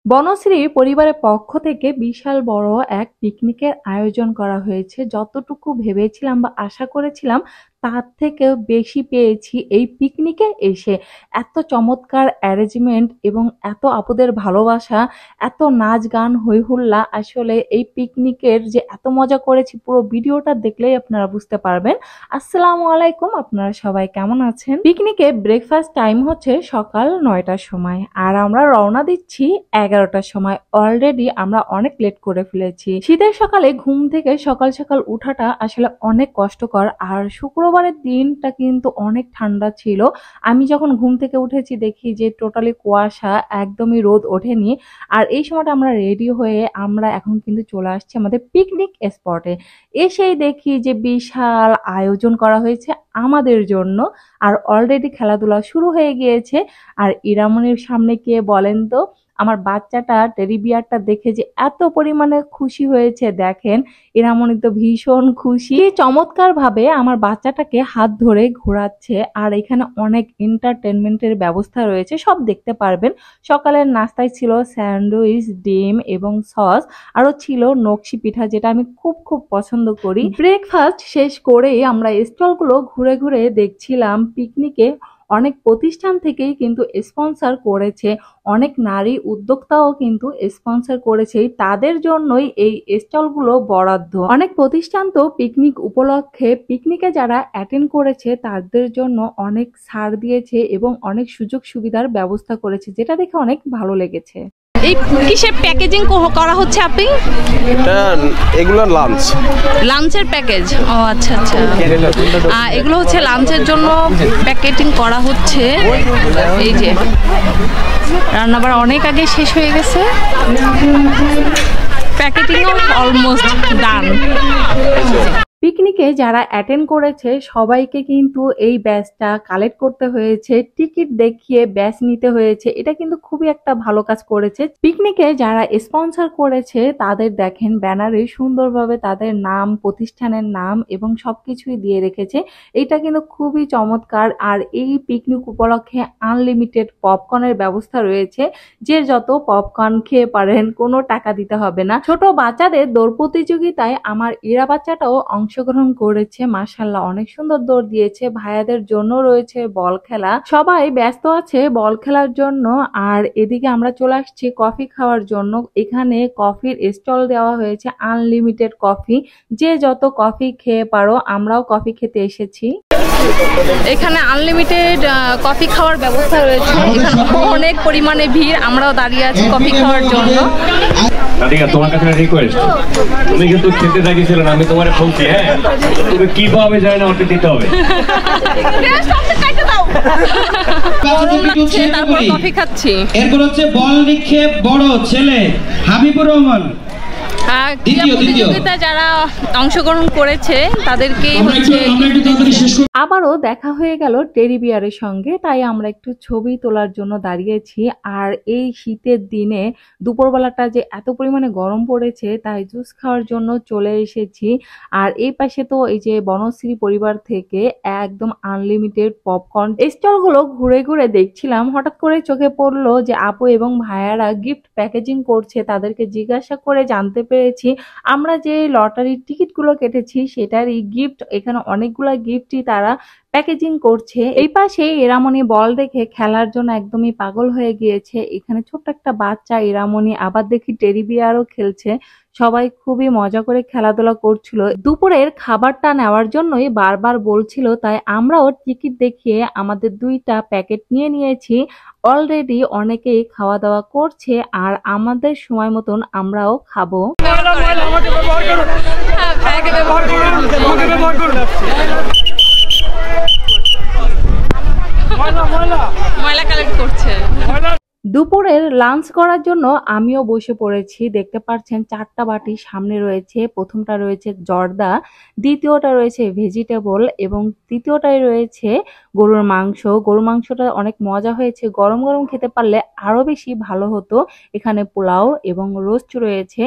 বনশ্রী পরিবারের পক্ষ থেকে বিশাল বড় এক পিকনিকের আয়োজন করা হয়েছে। যতটুকু ভেবেছিলাম বা আশা করেছিলাম তার থেকেও বেশি পেয়েছি এই পিকনিকে এসে। এত চমৎকার অ্যারেঞ্জমেন্ট এবং এত আপুদের ভালোবাসা, এত নাচ গান হই হুল্লা, আসলে এই পিকনিকের যে এত মজা করেছি পুরো ভিডিওটা দেখলেই আপনারা বুঝতে পারবেন। আসসালামু আলাইকুম, আপনারা সবাই কেমন আছেন? পিকনিকে ব্রেকফাস্ট টাইম হচ্ছে সকাল 9টার সময় আর আমরা রওনা দিচ্ছি 11টার সময়। অলরেডি আমরা অনেক লেট করে ফেলেছি। শীতের সকালে ঘুম থেকে সকাল সকাল উঠাটা আসলে অনেক কষ্টকর। আর শুক্রবারের দিনটা কিন্তু অনেক ঠান্ডা ছিল। আমি যখন ঘুম থেকে উঠেছি দেখি যে টোটালি কুয়াশা, একদমই রোদ ওঠেনি। আর এই সময়টা আমরা রেডি হয়ে আমরা এখন কিন্তু চলে আসছি আমাদের পিকনিক স্পটে। এসেই দেখি যে বিশাল আয়োজন করা হয়েছে আমাদের জন্য। আর অলরেডি খেলাধুলা শুরু হয়ে গিয়েছে। আর ইরামনির সামনে কে বলেন তো, আমার বাচ্চাটা টেডি বিয়ারটা দেখে যে এত পরিমাণে খুশি হয়েছে দেখেন। ইরামনি তো ভীষণ খুশি, চমৎকার ভাবে আমার বাচ্চাটাকে হাত ধরে ঘোরাচ্ছে। আর এখানে অনেক এন্টারটেনমেন্টের ব্যবস্থা রয়েছে, সব দেখতে পারবেন। সকালের নাস্তায় ছিল স্যান্ডউইচ, ডিম এবং সস, আরো ছিল নকশি পিঠা, যেটা আমি খুব খুব পছন্দ করি। ব্রেকফাস্ট শেষ করেই আমরা স্টলগুলো ঘুরে ঘুরে দেখছিলাম। পিকনিকে অনেক প্রতিষ্ঠান থেকেই কিন্তু স্পন্সর করেছে, অনেক নারী উদ্যোক্তাও কিন্তু স্পন্সর করেছে, তাদের জন্যই এই স্টলগুলো বরাদ্দ। অনেক প্রতিষ্ঠান তো পিকনিক উপলক্ষে পিকনিকে যারা অ্যাটেন্ড করেছে তাদের জন্য অনেক ছাড় দিয়েছে এবং অনেক সুযোগ সুবিধার ব্যবস্থা করেছে, যেটা দেখে অনেক ভালো লেগেছে। এই কিসের প্যাকেজিং করা হচ্ছে আপনি? এটা এগুলো লাঞ্চের প্যাকেজ। ও আচ্ছা আচ্ছা, এগুলো হচ্ছে লাঞ্চের জন্য প্যাকেটিং করা হচ্ছে। এই যে রান্নাবার অনেক আগে শেষ হয়ে গেছে, প্যাকেটিংও অলমোস্ট ডান। পিকনিকে যারা অ্যাটেন্ড করেছে সবাইকে কিন্তু এই ব্যাচটা কালেক্ট করতে হয়েছে, টিকিট দেখিয়ে ব্যাচ নিতে হয়েছে। এটা কিন্তু খুবই একটা ভালো কাজ করেছে। পিকনিকে যারা স্পন্সর করেছে তাদের দেখেন ব্যানারে সুন্দরভাবে তাদের নাম, প্রতিষ্ঠানের নাম এবং সবকিছুই দিয়ে রেখেছে। এটা কিন্তু খুবই চমৎকার। আর এই পিকনিক উপলক্ষে আনলিমিটেড পপকর্নের ব্যবস্থা রয়েছে, যে যত পপকর্ন খেয়ে পারেন, কোনো টাকা দিতে হবে না। ছোট বাচ্চাদের দৌড় প্রতিযোগিতায় আমার ইরা বাচ্চাটাও অংশগ্রহণ করেছে। মাশাআল্লাহ, অনেক সুন্দর দৌড় দিয়েছে। ভাইয়াদের জন্য রয়েছে বল খেলা, সবাই ব্যস্ত আছে বল খেলার জন্য। আর এদিকে আমরা চলে আসছি কফি খাওয়ার জন্য। এখানে কফির স্টল দেওয়া হয়েছে, আনলিমিটেড কফি, যে যত কফি খেয়ে পারো। আমরাও কফি খেতে এসেছি। এখানে আনলিমিটেড কফি খাওয়ার ব্যবস্থা রয়েছে। এখানে অনেক পরিমাণে ভিড়, আমরাও দাঁড়িয়ে আছি কফি খাওয়ার জন্য। রাধিকা, তোমার কাছে দিতে হবে। তারপর কফি খাচ্ছি। এরপর হচ্ছে বল নিক্ষেপ বড় ছেলে হাবিবুর রহমান। প্রতিযোগিতা যারা অংশগ্রহণ করেছে তাদেরকে আবারও দেখা হয়ে গেল টেডি বিয়ারের সঙ্গে, তাই আমরা একটু ছবি তোলার জন্য দাঁড়িয়েছি। আর এই শীতের দিনে দুপুরবেলাটা যে এত পরিমাণে গরম পড়েছে, তাই জুস খাওয়ার জন্য চলে এসেছি। আর এই পাশে তো এই যে বনশ্রী পরিবার থেকে একদম আনলিমিটেড পপকর্ন স্টলগুলো ঘুরে ঘুরে দেখছিলাম। হঠাৎ করে চোখে পড়লো যে আপু এবং ভাইয়ারা গিফট প্যাকেজিং করছে। তাদেরকে জিজ্ঞাসা করে জানতে পেরেছি আমরা যে লটারির টিকিটগুলো কেটেছি সেটারই গিফট। এখানে অনেকগুলো গিফটই তারা প্যাকেজিং করছে। এই পাশে ইরামনি বল দেখে খেলার জন্য একদমই পাগল হয়ে গিয়েছে। এখানে ছোট্ট একটা বাচ্চা ইরামনি, আবার দেখি টেডি বিয়ারও খেলছে। সবাই খুবই মজা করে খেলাধুলা করছিল। দুপুরের খাবারটা নেওয়ার জন্যই বারবার বলছিল, তাই আমরাও টিকিট দেখিয়ে আমাদের 2টা প্যাকেট নিয়ে নিয়েছি। অলরেডি অনেকেই খাওয়া দাওয়া করছে আর আমাদের সময় মতন আমরাও খাবো। ময়লা কালেক্ট করছে। দুপুরের লাঞ্চ করার জন্য আমিও বসে পড়েছি। দেখতে পাচ্ছেন 4টা বাটি সামনে রয়েছে। প্রথমটা রয়েছে জর্দা, দ্বিতীয়টা রয়েছে ভেজিটেবল এবং তৃতীয়টায় রয়েছে গরুর মাংস। গরুর মাংসটা অনেক মজা হয়েছে, গরম গরম খেতে পারলে আরো বেশি ভালো হতো। এখানে পোলাও এবং রোস্ট রয়েছে।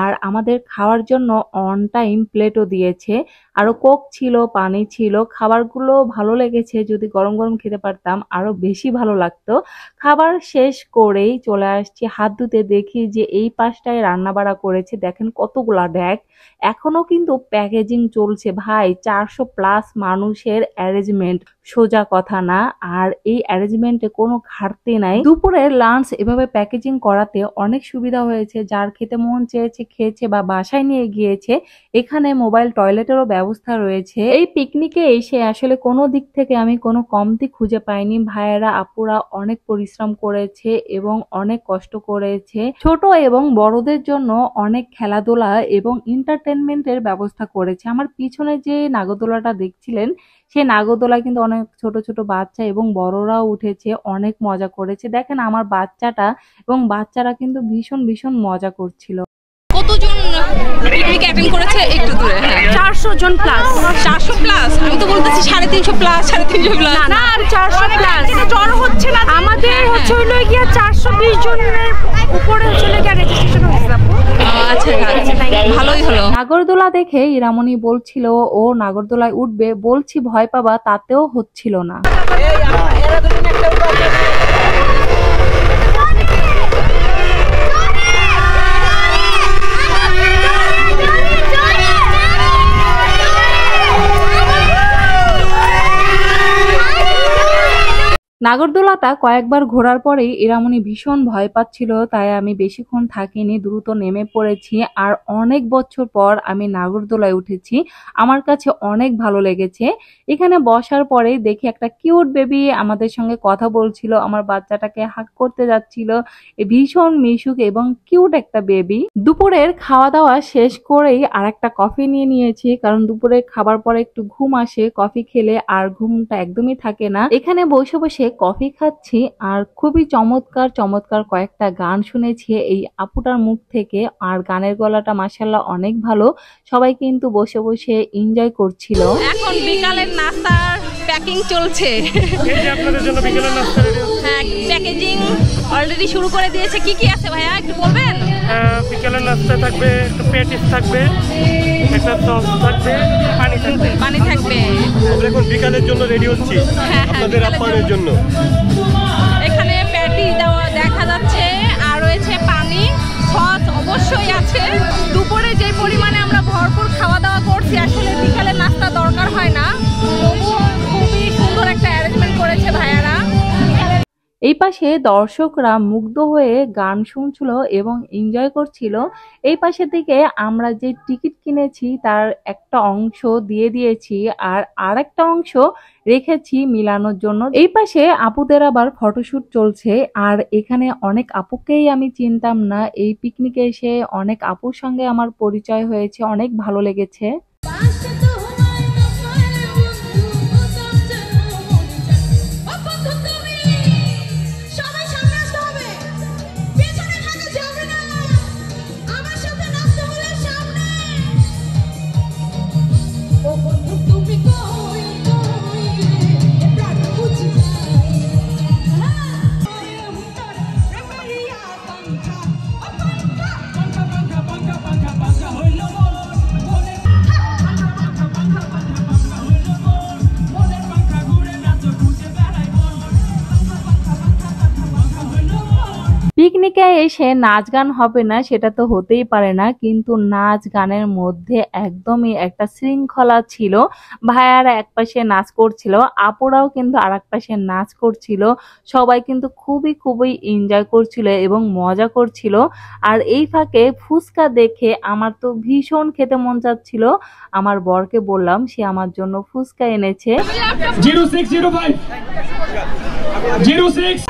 আর আমাদের খাওয়ার জন্য অন টাইম প্লেটও দিয়েছে, আরো কোক ছিল, পানি ছিল। খাবারগুলো ভালো লেগেছে, যদি গরম গরম খেতে পারতাম আরো বেশি ভালো লাগতো। খাবার শেষ করেই চলে আসছি হাত ধুতে, দেখি যে এই পাশটায় রান্না বাড়া করেছে। দেখেন কতগুলা ড্যাক, এখনো কিন্তু প্যাকেজিং চলছে ভাই। 400+ মানুষের অ্যারেঞ্জমেন্ট, সোজা কথা না। আর এই অ্যারেঞ্জমেন্টে কোনো ঘাটতি নাই। দুপুরের লাঞ্চ এভাবে প্যাকেজিং করাতে অনেক সুবিধা হয়েছে। যার খেতে মন চেয়েছে খেয়েছে বা বাসায় নিয়ে গিয়েছে। এখানে মোবাইল টয়লেটেরও ব্যবস্থা রয়েছে। এই পিকনিকে এসে আসলে কোনো দিক থেকে আমি কোনো কমতি খুঁজে পাইনি। ভাইয়েরা আপুরা অনেক পরিশ্রম করেছে এবং অনেক কষ্ট করেছে। ছোট এবং বড়দের জন্য অনেক খেলাধুলা এবং এন্টারটেনমেন্টের ব্যবস্থা করেছে। আমার পিছনে যে নাগরদোলাটা দেখছিলেন, সে নাগরদোলায় কিন্তু অনেক ছোট ছোট বাচ্চা এবং বড়রাও উঠেছে, অনেক মজা করেছে। দেখেন আমার বাচ্চাটা এবং বাচ্চারা কিন্তু ভীষণ ভীষণ মজা করছিল। কতজন পিকনিক অ্যাটেন্ড করেছে একটু দূরে? 400 জন প্লাস। 400 প্লাস? আমি তো বলতেছি 350 প্লাস, 350 প্লাস। না, 400 প্লাস। এটা জ্বর হচ্ছে না আমাদের, হচ্ছে হলো গিয়া 420 জনের উপরে চলে গিয়া রেজিস্ট্রেশন হয়েছে আপু। আচ্ছা, ভালোই হলো। নাগরদোলা দেখে ইরামনি বলছিল ও নাগরদোলায় উঠবে, বলছি ভয় পাবা, তাতেও হচ্ছিল না। নাগরদোলাটা কয়েকবার ঘোরার পরেই ইরামনি ভীষণ ভয় পাচ্ছিল, তাই আমি বেশিক্ষণ থাকিনি, দ্রুত নেমে পড়েছি। আর অনেক বছর পর আমি নাগরদোলায় উঠেছি, আমার কাছে অনেক ভালো লেগেছে। এখানে বসার পরে দেখি একটা কিউট বেবি আমাদের সঙ্গে কথা বলছিল, আমার বাচ্চাটাকে হাগ করতে যাচ্ছিল। ভীষণ মিশুক এবং কিউট একটা বেবি। দুপুরের খাওয়া দাওয়া শেষ করেই আর একটা কফি নিয়ে নিয়েছি, কারণ দুপুরে খাবার পরে একটু ঘুম আসে, কফি খেলে আর ঘুমটা একদমই থাকে না। এখানে বসে বসে কফি খাচ্ছি আর খুবই চমৎকার চমৎকার কয়েকটা গান শুনেছি এই আপুটার মুখ থেকে। আর গানের গলাটা মাশাআল্লাহ অনেক ভালো। সবাই কিন্তু বসে বসে এনজয় করছিল। এখন বিকালের নাস্তার প্যাকিং চলছে। এই যে আপনাদের জন্য বিকালের নাস্তা রেডি হচ্ছে। হ্যাঁ, প্যাকেজিং অলরেডি শুরু করে দিয়েছে। কি কি আছে ভাইয়া একটু বলবেন? বিকালের নাস্তা থাকবে, একটা প্যাটিস থাকবে, একটা সস থাকবে, পানি থাকবে। পানি থাকবে। আমরা এখন বিকালের জন্য রেডি হচ্ছি, আপনাদের আপ্যায়নের জন্য। এখানে প্যাটি দেওয়া দেখা যাচ্ছে, আর রয়েছে পানি, সস অবশ্যই আছে। দুপুরে যে পরিমাণে আমরা ভরপুর খাওয়া দাওয়া করছি, আসলে বিকালে নাস্তা দরকার হয় না। তবুও খুবই সুন্দর একটা অ্যারেঞ্জমেন্ট করেছে ভাইয়ারা। এই পাশে দর্শকরা মুগ্ধ হয়ে গান শুনছিল এবং এনজয় করছিল। এই পাশের দিকে আমরা যে টিকিট কিনেছি তার একটা অংশ দিয়ে দিয়েছি আর আরেকটা অংশ রেখেছি মিলানোর জন্য। এই পাশে আপুদের আবার ফটোশুট চলছে। আর এখানে অনেক আপুকেই আমি চিনতাম না, এই পিকনিকে এসে অনেক আপুর সঙ্গে আমার পরিচয় হয়েছে, অনেক ভালো লেগেছে। পিকনিকে এসে নাচ গান হবে না সেটা তো হতেই পারে না, কিন্তু নাচ গানের মধ্যে একদমই একটা শৃঙ্খলা ছিল। ভাইয়ারা এক পাশে নাচ করছিল, আপুরাও কিন্তু আর এক পাশে নাচ করছিল। সবাই কিন্তু খুবই খুবই এনজয় করছিল এবং মজা করছিল। আর এই ফাঁকে ফুচকা দেখে আমার তো ভীষণ খেতে মন চাচ্ছিল। আমার বরকে বললাম, সে আমার জন্য ফুচকা এনেছে। 0605 06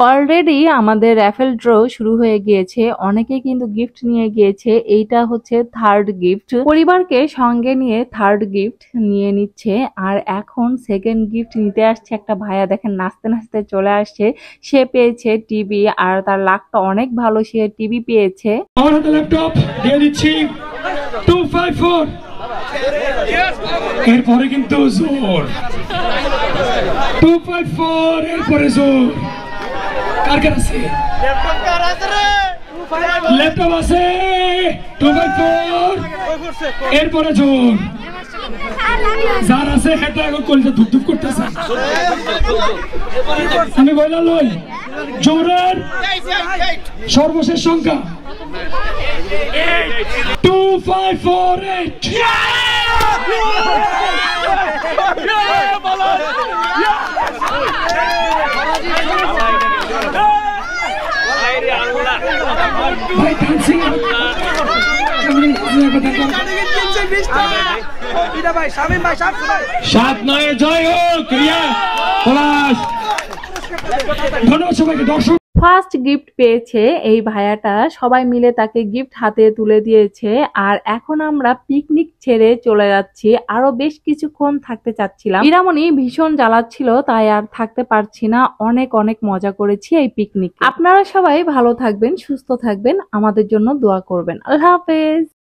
অলরেডি আমাদের র্যাফেল ড্র শুরু হয়ে গিয়েছে, অনেকে কিন্তু গিফট নিয়ে গিয়েছে। এইটা হচ্ছে থার্ড গিফট, পরিবারকে সঙ্গে নিয়ে থার্ড গিফট নিয়ে নিচ্ছে। আর এখন সেকেন্ড গিফট নিতে আসছে একটা ভাইয়া, দেখেন নাচতে নাচতে চলে আসছে। সে পেয়েছে টিভি আর তার লাকটা অনেক ভালো, সে টিভি পেয়েছে। আমার হাতে ল্যাপটপ দিয়ে দিচ্ছি 254। এরপরে কিন্তু জোর 254, এরপরে জোর কার কার আছে? ল্যাপটপ আছে 254, এরপরে জোর যার আছে হেঁটে এখন কলিজা ধুপধুপ করতেছে। আমি বইলা লই জোরের সর্বশেষ সংখ্যা 2548। ভাই ডান্সিং 7-9 জয় হোক রিয়া পলাশ। ধন্যবাদ সবাইকে। দর্শক ফার্স্ট গিফট পেয়েছে এই ভাইয়াটা, সবাই মিলে তাকে গিফট হাতে তুলে দিয়েছে। আর এখন আমরা পিকনিক ছেড়ে চলে যাচ্ছি, আরো বেশ কিছুক্ষণ থাকতে চাচ্ছিলাম। ইরামনি ভীষণ জ্বালাচ্ছিল, তাই আর থাকতে পারছি না। অনেক অনেক মজা করেছি এই পিকনিক। আপনারা সবাই ভালো থাকবেন, সুস্থ থাকবেন, আমাদের জন্য দোয়া করবেন। আল্লাহ হাফেজ।